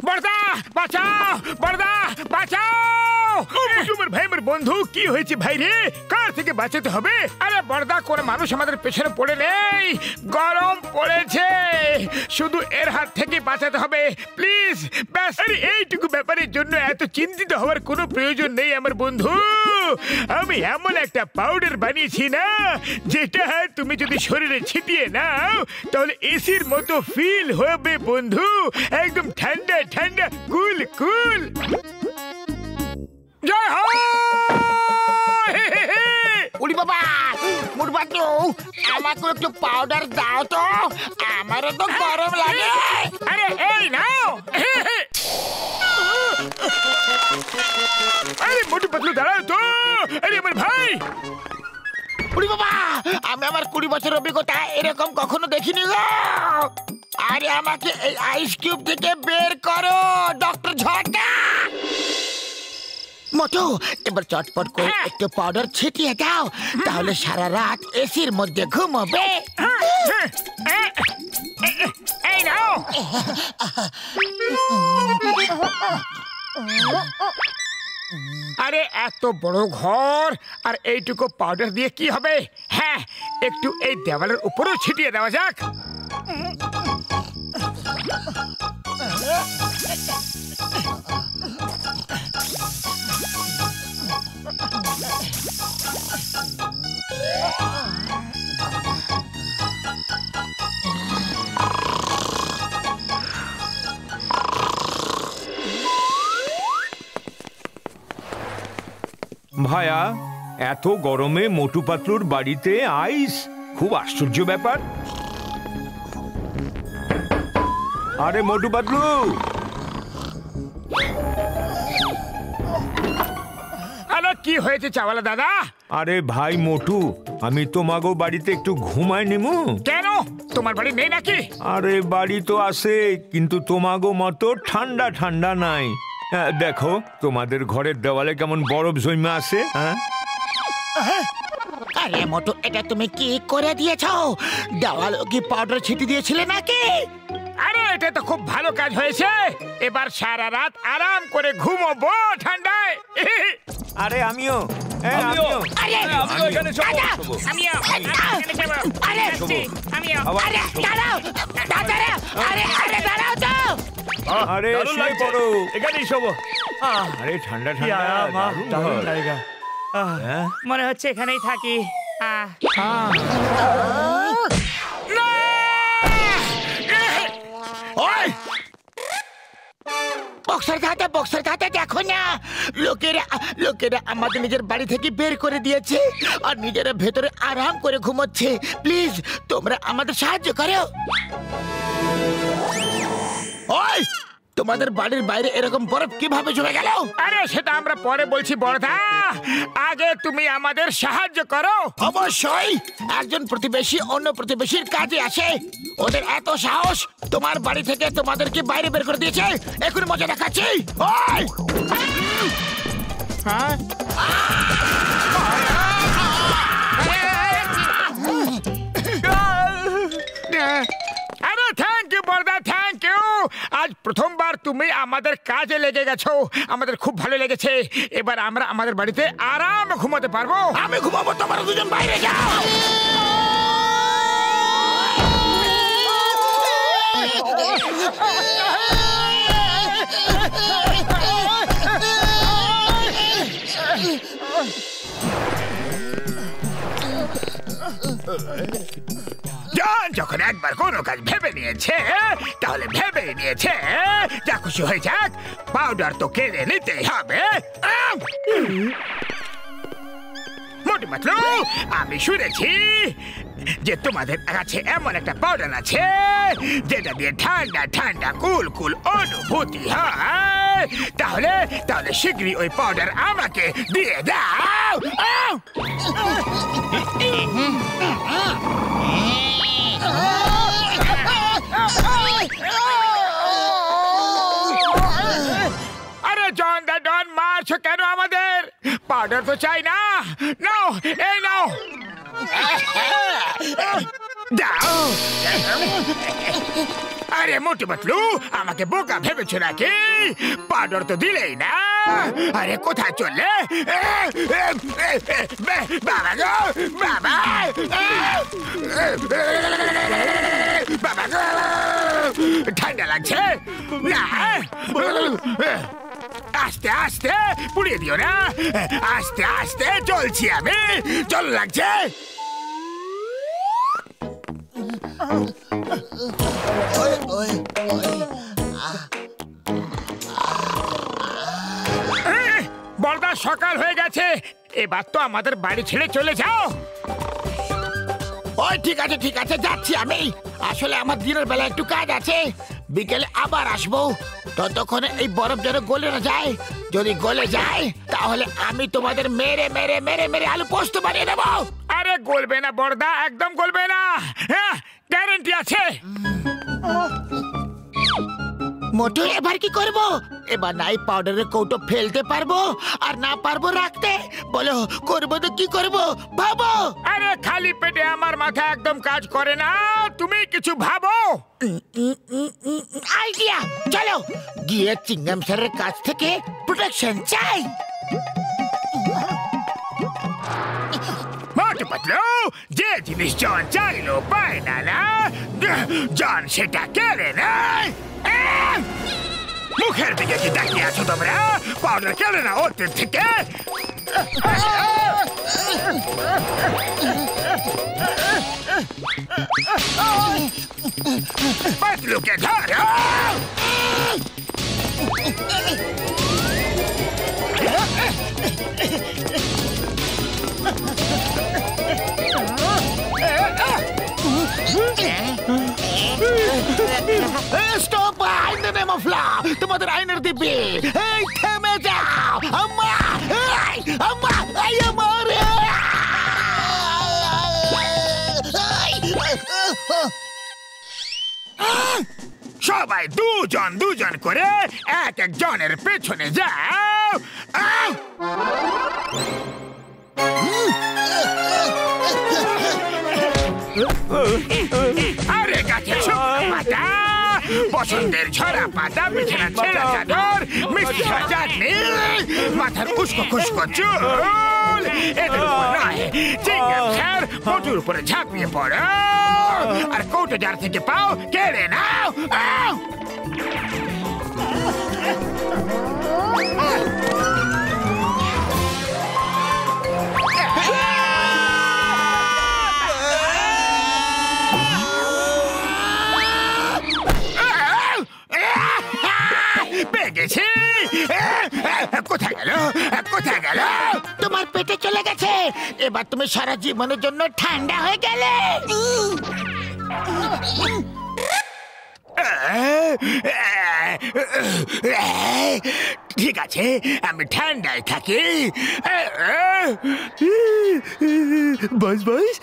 বড়দা বাঁচাও, বড়দা বাঁচাও। আমার ভাই, আমার বন্ধু, কি হয়েছে ভাই রে? কার থেকে বাঁচাতে হবে? আরে বড়দা, কোন মানুষ আমাদের পেছনে পড়ে নেই, গরম পড়েছে, শুধু এর হাত থেকে বাঁচাতে হবে প্লিজ, ব্যাস। আরে এইটুকু ব্যাপারের জন্য এত চিন্তিত হওয়ার কোনো প্রয়োজন নেই আমার বন্ধু। আমি এমন একটা পাউডার বানিয়েছি না, যেটা তুমি যদি শরীরে ছিটিয়ে নাও তাহলে এসির মতো ফিল হবে বন্ধু, একদম ঠান্ডা ঠান্ডা, কুল কুল। জয় হো। উড়ি বাবা, মুড়বা তো আমাকে একটু পাউডার দাও তো, আমারও তো গরম লাগে। আরে এই নাও। আরে মোটু পাতলু দাঁড়াও তো। আরে আমার ভাই। উড়ি বাবা, আমি আমার 20 বছর অভিজ্ঞতা এরকম কখনো দেখিনি গো। আরে আমাকে এই আইস কিউব থেকে বের করো ডক্টর ঝটা। মোটু, এবার চটপট করে একটু পাউডার ছিটিয়ে দাও, তাহলে সারা রাত এসির মধ্যে ঘুমোবে। এই নাও। আরে এত বড় ঘর আর এইটুকু পাউডার দিয়ে কি হবে? হ্যাঁ, একটু এই দেওয়ালের উপরেও ছিটিয়ে দেওয়া যাক। ভায়া, এত গরমে মোটু পাতলুর বাড়িতে আইস, খুব আশ্চর্য ব্যাপার। আরে মোটু পাতলু, আরে কি হয়েছে চাওয়ালা দাদা? আরে ভাই মোটু, আমি তোমাগো বাড়িতে একটু ঘুমাই নিমু। কেন, তোমার বাড়ি নেই নাকি? আরে বাড়ি তো আছে, কিন্তু তোমাগো মতো ঠান্ডা ঠান্ডা নাই। দেখো তোমাদের ঘরের দেওয়ালে কেমন বরফ জমে আছে। আরে মোটু, এটা তুমি কি করে দিয়েছো? দেওয়াল কি পাউডার ছিটিয়ে দিয়েছিলে নাকি? আরে এটা তো খুব ভালো কাজ হয়েছে, এবার সারা রাত আরাম করে ঘুমোবো ঠান্ডায়। আরে আমিও এখানে দাঁড়াও তো। এখানেই শোবো। আরে ঠান্ডা ঠান্ডা জায়গা, মনে হচ্ছে এখানেই থাকি। বক্সার খাতে দেখো না, লোকেরা আমাদের নিজের বাড়ি থেকে বের করে দিয়েছে আর নিজেরা ভেতরে আরাম করে ঘুমোচ্ছে। প্লিজ তোমরা আমাদের সাহায্য করো। ওই, তোমাদের বাড়ির বাইরে এরকম বরফ কিভাবে জমে গেল? আরে সেটা আমরা পরে বলছি বড়দা, আগে তুমি আমাদের সাহায্য করো। অবশ্যই, একজন প্রতিবেশী অন্য প্রতিবেশীর কাজে আসে, ওদের এত সাহস তোমার বাড়ি থেকে তোমাদেরকে বাইরে বের করে দিয়েছে। এখন মজা দেখাচ্ছি। ওই আরে thank you Barda, thank you. আজ প্রথমবার তুমি আমাদের কাজে লেগে গেছো, আমাদের খুব ভালো লেগেছে। এবার আমরা আমাদের বাড়িতে আরাম ঘুমাতে পারবো। আমি ঘুমাবো, তোমরা দুজন বাইরে যাও। জন যখন একবার কোনো কাজ ভেবে নিয়েছে তাহলে ভেবে নিয়েছে, যা খুশি হয়ে যাক, পাউডার তো কেড়ে নিতেই হবে। মোটু পাতলু, আমি শুনেছি যে তোমাদের কাছে এমন একটা পাউডার আছে যেটা দিয়ে ঠান্ডা ঠান্ডা কুল কুল অনুভূতি হয়। তাহলে শীঘ্রই ওই পাউডার আমাকে দিয়ে দাও। আরে জন দা ডন, মারছো কেন আমাদের? পাউডার তো চাই না। নাও, এই নাও। দাও। আরে মোটু পাতলু, আমাকে বোকা ভেবেছো নাকি? পাউডার তো দিলেই না। আরে কোথায় চললে? বাবা গো, বাবা, বাবা গো, ঠান্ডা লাগছে না? আস্তে আস্তে পুড়িয়ে দিও না, আস্তে আস্তে চলছি আমি। জল লাগছে। বড়দা, সকাল হয়ে গেছে, এবার তো আমাদের বাড়ি ছেড়ে চলে যাও। ওই ঠিক আছে ঠিক আছে, যাচ্ছি আমি। আসলে আমার দিনের বেলা একটু কাজ আছে, বিকেলে আবার আসবো। ততক্ষণে এই বরফ যেন গলে না যায়। যদি গলে যায় তাহলে আমি তোমাদের মেরে মেরে মেরে মেরে আলু পোস্ত বানিয়ে দেবো। আরে গলবে না বড়দা, একদম গলবে না, হ্যাঁ গ্যারান্টি আছে। মোটু, এবার কি করব? এবার নাই পাউডারের কৌটো ফেলতে পারবো আর না পারবো রাখতে। বলো করবো তো কি করবো, ভাবো। আরে খালি পেটে আমার মাথা একদম কাজ করে না, তুমি কিছু ভাবো। আইডিয়া, চলো গিয়ে চিংগাম স্যারের কাছ থেকে প্রোটেকশন চাই। মোটু পাতলু, যে জিনিস জন চাইলো পায় না, না জন সেটা কেড়ে নেয়। মুখের দিকে কি তাকিয়ে আছো তোমরা? পাউডার কেড়ে না ওদের থেকে। পাতলুকে ধরো। Stop! In the name of law, তোমাদের আইনের দিব্যি, এই থেমে যাও। আম্মা, এই আম্মা, এই আমার। সবাই দুজন দুজন করে এক এক জনের পেছনে যাও। আরে গাছের শুকনো পাতা, বসন্তের ঝরা পাতা, বিছানা ছেঁড়া চাদর, মিষ্টি চাটনি, মাথার উস্কো খুস্কো চুল, এদের উপর নয়, চিংগাম স্যার মোটুর উপরে ঝাঁপিয়ে পড়ো আর কৌটো যার থেকে পাও কেড়ে নাও। পেয়েছি। কোথায় গেল, কোথায় গেল? তোমার পেটে চলে গেছে। এবার তুমি সারা জীবনের জন্য ঠান্ডা হয়ে গেলে। ঠিক আছে, আমি ঠান্ডায় থাকি। বস বস,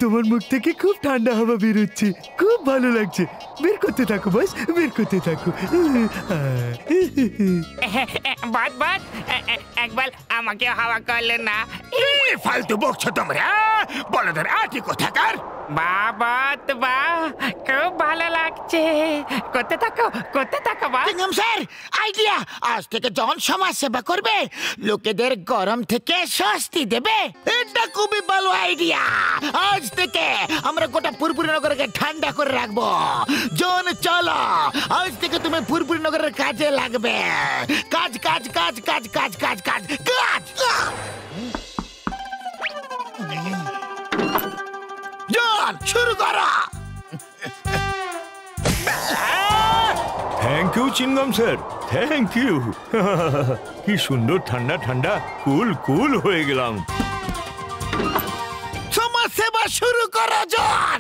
তোমার মুখ থেকে খুব ঠান্ডা হাওয়া বেরোচ্ছে, খুব ভালো লাগছে। বের করতে থাকো বস, বের করতে থাকো। বাদ বাদ, একবার আমাকে হাওয়া করলে না। ফালতু বকছো তোমরা, বলদের আটি কোথাকার। বাবা তো বা, খুব ভালো লাগছে। করতে থাকো বা। চিংগাম স্যার, আইডিয়া! আজ থেকে জন সমাজ সেবা করবে, লোকেদের গরম থেকে স্বস্তি দেবে। এটা খুবই ভালো আইডিয়া। আজ থেকে আমরা গোটা পুরপুরি নগরকে ঠান্ডা করে রাখবো। জন চলো, আজ থেকে তুমি পুরপুরি নগরের কাজে লাগবে। কাজ কাজ কাজ কাজ কাজ কাজ কাজ কাজ। জন শুরু করো। Thank you Chingum sir, thank you. কি সুন্দর ঠান্ডা ঠান্ডা, কুল কুল হয়ে গেলাম। সমাজ সেবা শুরু করো জন।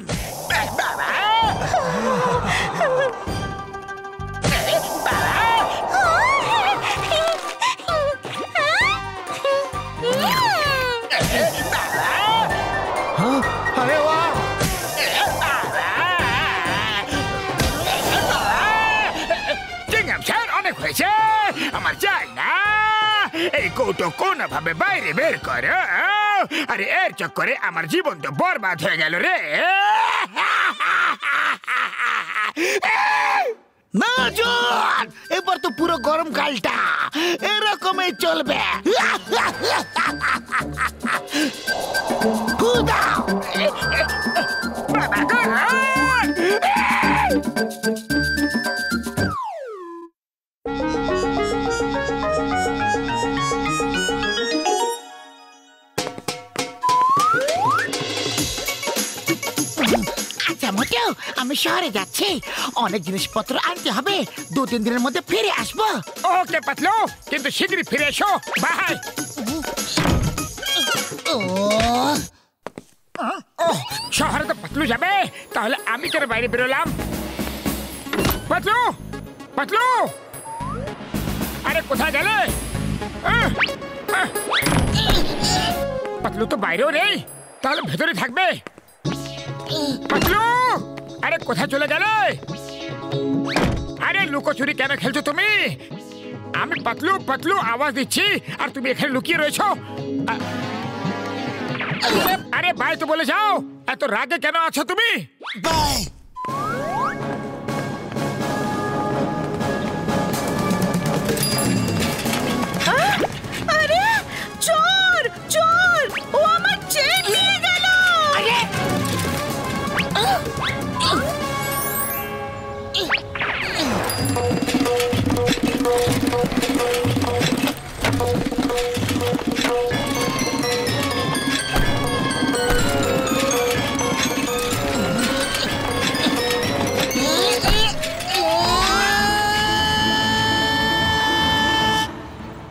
চিংগাম স্যার, অনেক হয়েছে, আমার চাই না। এই কৌটো কোন ভাবে বাইরে বের করো। আরে এর চক্করে আমার জীবন তো বরবাদ হয়ে গেল রে। না জন, এবার তো পুরো গরমকালটা এরকমই চলবে। ফু দাও। আচ্ছা মোটেও, আমি শহরে যাচ্ছি, অনেক জিনিসপত্র আনতে হবে, 2-3 দিনের মধ্যে ফিরে আসবো। ওকে পাতলু, কিন্তু শীঘ্রই ফিরে এসো। বাই। শহরে তো পাতলু যাবে, তাহলে আমি কেন বাইরে বেরোলাম? পাতলু, পাতলু, আরে কোথায় গেলে? পাতলু তো বাইরেও নেই, তাহলে ভেতরে থাকবে। পাতলু, আরে কোথায় চলে গেলে? আরে লুকোচুরি কেন খেলছো তুমি? আমি পাতলু পাতলু আওয়াজ দিচ্ছি আর তুমি এখানে লুকিয়ে রয়েছো। আরে বাই তো বলে যাও, এত রাগে কেন আছো তুমি? বাই। আরে চোর চোর, ও আমার চেন নিয়ে গেল। আরে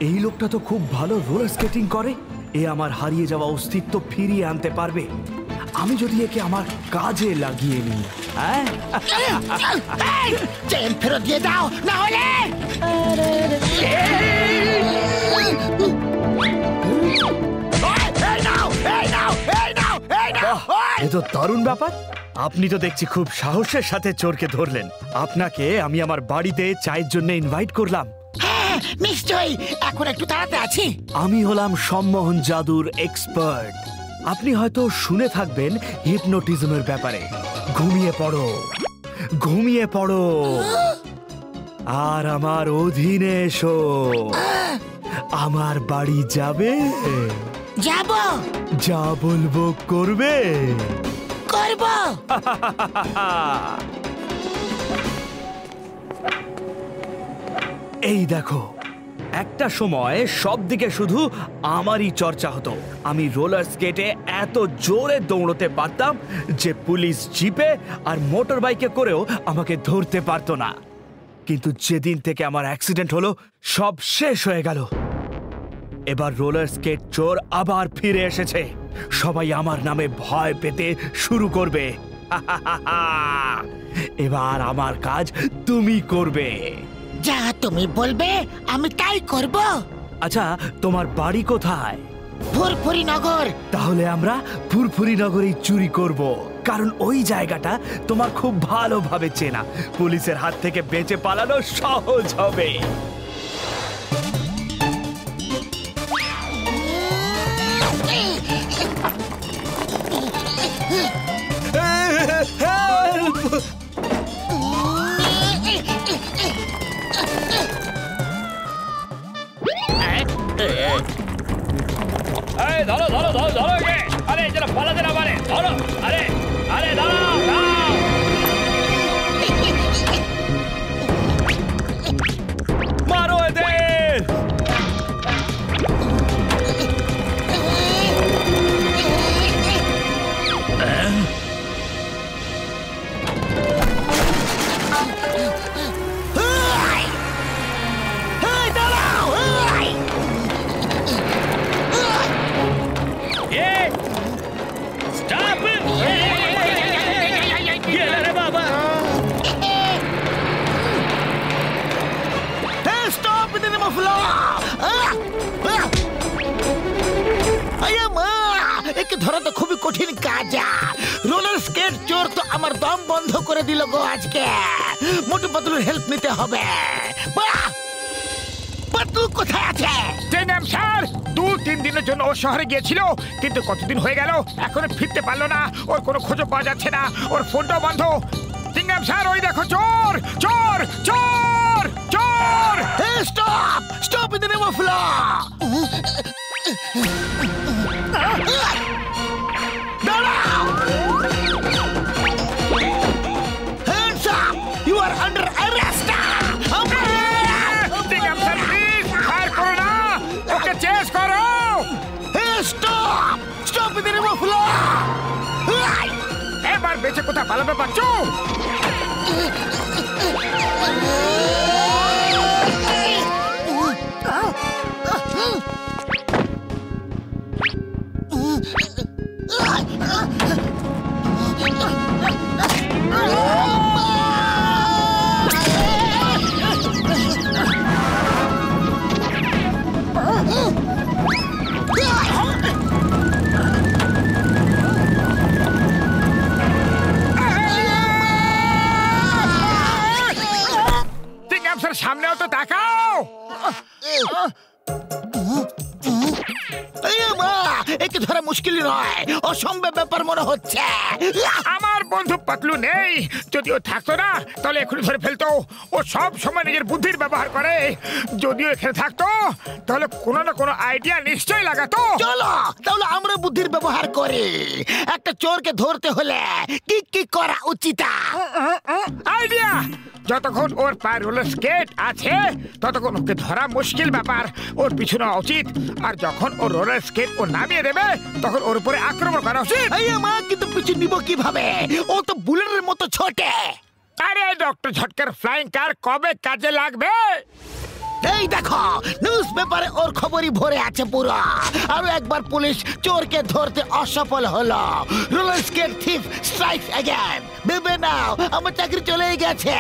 এই লোকটা তো খুব ভালো রোলার স্কেটিং করে। এ আমার হারিয়ে যাওয়া অস্তিত্ব ফিরিয়ে আনতে পারবে, আমি যদি একে আমার কাজে লাগিয়ে নিই। হ্যাঁ, চেন ফেরত দিয়ে দাও, না হলে এ তো দারুণ ব্যাপার। আপনি তো দেখছি খুব সাহসের সাথে চোরকে ধরলেন। আপনাকে আমি আমার বাড়িতে চায়ের জন্য ইনভাইট করলাম। হ্যাঁ নিশ্চয়ই, এখন একটু তাড়াতে আছি। আমি হলাম সম্মোহন জাদুর এক্সপার্ট। আপনি হয়তো শুনে থাকবেন হিপনোটিজমের ব্যাপারে। ঘুমিয়ে পড়ো, ঘুমিয়ে পড়ো, আর আমার অধীনে এসো। আমার বাড়ি যাবে, যাব, যা বলবো করবে। করব। এই দেখো, একটা সময় সব দিকে শুধু আমারই চর্চা হতো। আমি রোলার স্কেটে এত জোরে দৌড়তে পারতাম যে পুলিশ জিপে আর মোটর বাইকে করেও আমাকে ধরতে পারতো না। কিন্তু যেদিন থেকে আমার অ্যাক্সিডেন্ট হলো, সব শেষ হয়ে গেল। এবার রোলার স্কেট চোর আবার ফিরে এসেছে। সবাই আমার নামে ভয় পেতে শুরু করবে। এবার আমার কাজ তুমি করবে। যা তুমি বলবে আমি তাই করব। আচ্ছা, তোমার বাড়ি কোথায়? ফুরফুরি নগর। তাহলে আমরা ফুরফুরি নগরেই চুরি করব, কারণ ওই জায়গাটা তোমার খুব ভালোভাবে চেনা। পুলিশের হাত থেকে বেঁচে পালানো সহজ হবে। ধরো ধরো ধরো ধরো, আরে যেন পালাতে না পারে। ধরো, আরে আরে দাঁড়াও দাঁড়াও। মারো এদের। ধরা তো খুবই কঠিন কাজ। রোলার স্কেট চোর তো আমার দম বন্ধ করে দিল গো আজকে। মোটু পাতলুর হেল্প নিতে হবে। পাতলু কোথায় আছে? স্যার 2-3 দিনের জন্য ও শহরে গিয়েছিল, কিন্তু কতদিন হয়ে গেল এখনো ফিরতে পারলো না। ওর কোনো খোঁজও পাওয়া যাচ্ছে না, ওর ফোনটাও বন্ধ। চিংগাম স্যার, ওই দেখো চোর চোর চোর চোর! Stop stop in the name of law! দাঁড়াও! Hands up! You are under arrest! Chingum sir, please fire করো না, ওকে চেস করো। Stop stop in the name of law! এবার বেঁচে কোথা পালাবে বাচ্চু? সামনেও তো তাকাও। একে ধরা মুশকিল নয়, অসম্ভব ব্যাপার মনে হচ্ছে। আমার বন্ধু পাতলু নেই, যদিও থাকতো না তাহলে এখনই ধরে ফেলতো। ও সব সময় নিজের বুদ্ধির ব্যবহার করে। যদিও এখানে থাকতো তাহলে কোনো না কোনো আইডিয়া নিশ্চয়ই লাগাতো। চলো তাহলে আমরা বুদ্ধির ব্যবহার করি। একটা চোরকে ধরতে হলে কি কি করা উচিত? আইডিয়া! যতক্ষণ ওর পায়ে রোলার স্কেট আছে ততক্ষণ ওকে ধরা মুশকিল ব্যাপার, ওর পিছনে উচিত। আর যখন ও রোলার স্কেট ও নামিয়ে দেবে তখন ওর উপরে আক্রমণ করা উচিত। কিন্তু পিছু নিব কিভাবে? ও তো বুলেটের মতো ছোটে। আরে ডক্টর ঝটকার ফ্লাইং কার কবে কাজে লাগবে? এই দেখো, নিউজ পেপারে ওর খবরই ভরে আছে পুরো। আরো একবার পুলিশ চোরকে ধরতে অসফল হলো। রোলার স্কেট থিফ স্ট্রাইকস অ্যাগেন। ভেবে নাও আমার চাকরি চলেই গেছে।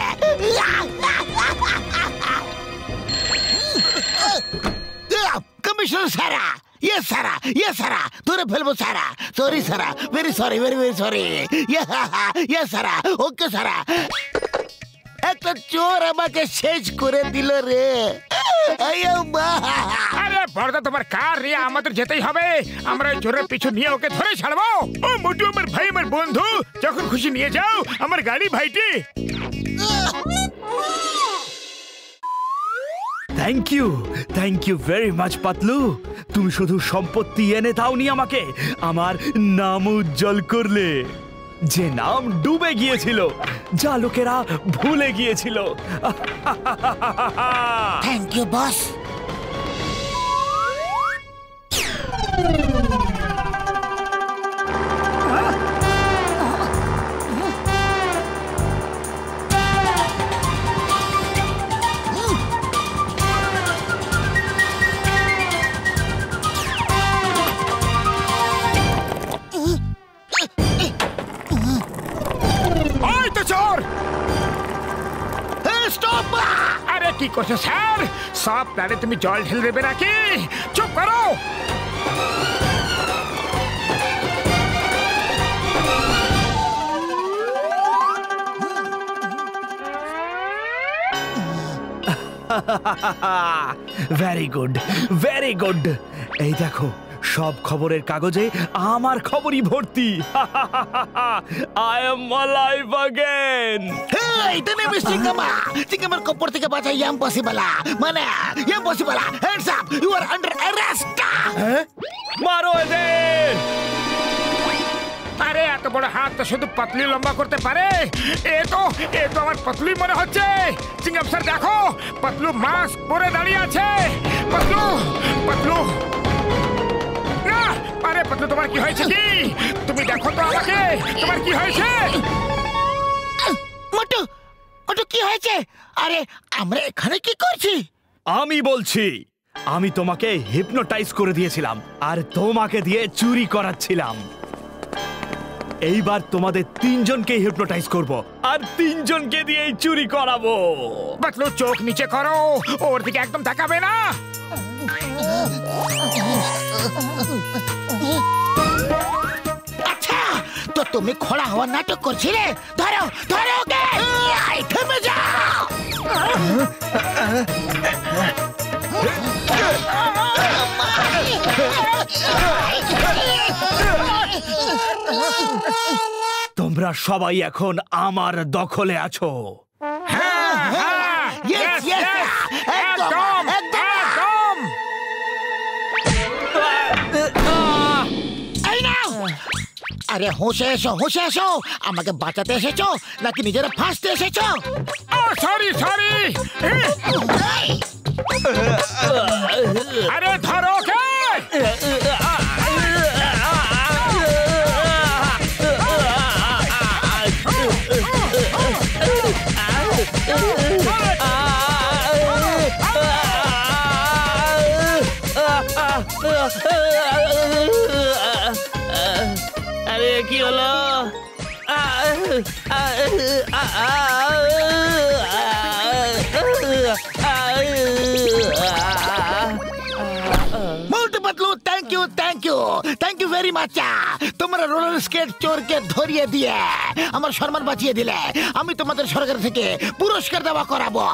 কমিশনার সারা, ইয়ে সারা, ইয়ে সারা, ধরে ফেলবো সারা। সরি সারা, very sorry, very very sorry. ইয়ে সারা, ওকে সারা। একটা চোর আমাকে শেষ করে দিল রে। আরে বড়দা, তোমার কার রে? আমাদের যেতেই হবে। আমরা চোরের পিছু নিয়ে ওকে ধরে ছাড়বো। ও মোটু আমার ভাই, আমার বন্ধু, যখন খুশি নিয়ে যাও আমার গাড়ি ভাইটি। Thank you very much Patlu. তুমি শুধু সম্পত্তি এনে দাওনি আমাকে, আমার নাম উজ্জ্বল করলে। যে নাম ডুবে গিয়েছিল, যা লোকেরা ভুলে গিয়েছিল। Thank you boss. আরে কি করছো স্যার? সব প্ল্যানে তুমি জল ঢেলে দেবে নাকি? চুপ করো। Very good, very good. এই দেখো, সব খবরের কাগজে আমার খবরই ভর্তি। I am alive again. Hey, তুমি মিস্টিংগামা, চিংগামার কপর থেকে বাঁচা ইম্পসিবল। মানে impossible. Hands up, you are under arrest. মারো এদের। আরে এত বড় হাত তো শুধু পাতলি লম্বা করতে পারে। এ তো আমার পাতলি মনে হচ্ছে। চিংগাম স্যার দেখো, পাতলু মাস্ক পরে দাঁড়িয়ে আছে। পাতলু, পাতলু না। আরে পাতলু, তোমার কি হয়েছে? কি তুমি দেখো তো আমাকে, তোমার কি হয়েছে? মোটু, মোটু কি হয়েছে? আরে আমরা এখানে কি করছি? আমি বলছি, আমি তোমাকে হিপনোটাইজ করে দিয়েছিলাম আর তোমাকে দিয়ে চুরি করাচ্ছিলাম। এইবার তোমাদের তিনজনকে হিপনোটাইজ করব আর তিনজনকে দিয়ে চুরি করাবো। পাতলু চোখ নিচে করো, ওর দিকে একদম তাকাবে না। আচ্ছা, তো তুমি খোলা হওয়া নাটক করছিলে? ধরো ধরো ওকে। থেমে যাও। তোমরা সবাই এখন আমার দখলে আছো। Yes, yes, একদম একদম। এই নাও। আরে হোশে এসো, হোশে এসো। আমাকে বাঁচাতে এসেছো নাকি নিজেরা ফাঁসতে এসেছো? সরি সরি, আরে ধরো কে। আরে কি হলো? Motu Patlu, thank you very much. তোমরা রোলার স্কেট চোরকে ধরিয়ে দিয়ে আমার সম্মান বাঁচিয়ে দিলে। আমি তোমাদের সরকার থেকে পুরস্কার দেওয়া করাবো।